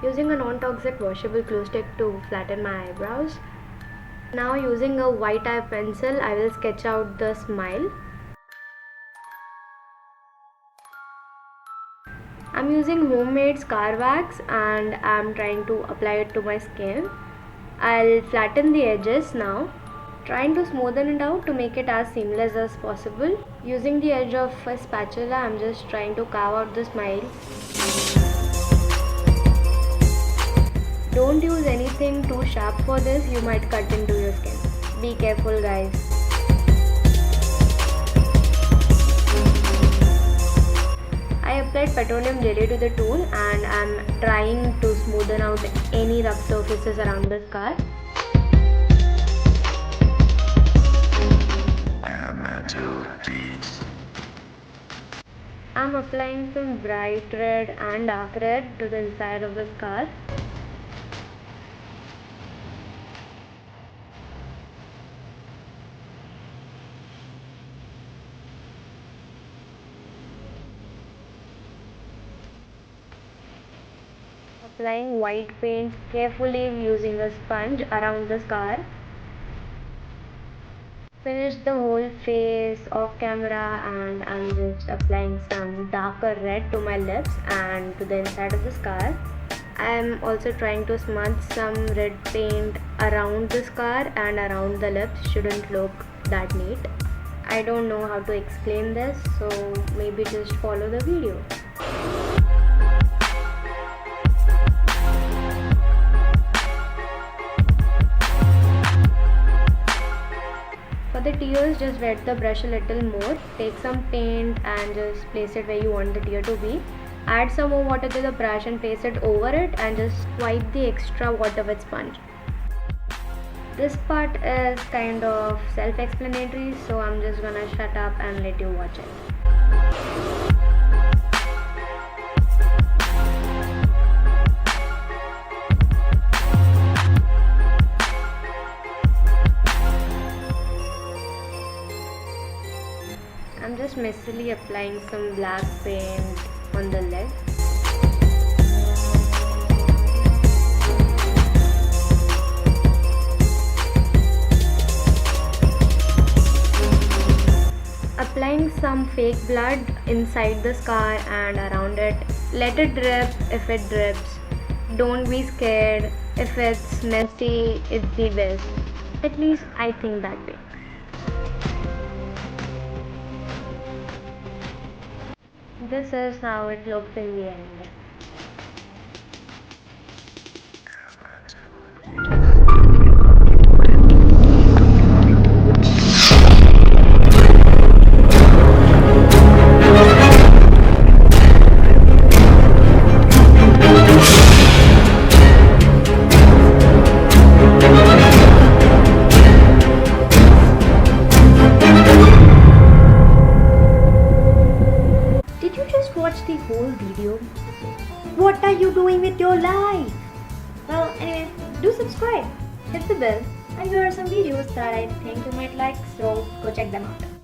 using a non-toxic washable glue stick to flatten my eyebrows. Now using a white eye pencil, I will sketch out the smile. I'm using homemade scar wax and I'm trying to apply it to my skin. I'll flatten the edges now, trying to smoothen it out to make it as seamless as possible. Using the edge of a spatula, I'm just trying to carve out the smile. Don't use anything too sharp for this, you might cut into your skin. Be careful, guys. I applied petroleum jelly to the tool and I'm trying to smoothen out any rough surfaces around the scar. I'm applying some bright red and dark red to the inside of the scar. Applying white paint carefully using a sponge around the scar. Finish the whole face off camera and I'm just applying some darker red to my lips and to the inside of the scar. I am also trying to smudge some red paint around the scar and around the lips. Shouldn't look that neat. I don't know how to explain this, so maybe just follow the video. For the tears, just wet the brush a little more. Take some paint and just place it where you want the tear to be. Add some more water to the brush and place it over it and just wipe the extra water with sponge. This part is kind of self-explanatory, so I'm just gonna shut up and let you watch it. I'm just messily applying some black paint on the leg. Applying some fake blood inside the scar and around it. Let it drip if it drips. Don't be scared. If it's messy, it's the best. At least I think that way. This is how it looks in the end. Watch the whole video. What are you doing with your life? Well, anyway, do subscribe, hit the bell, and here are some videos that I think you might like, so go check them out.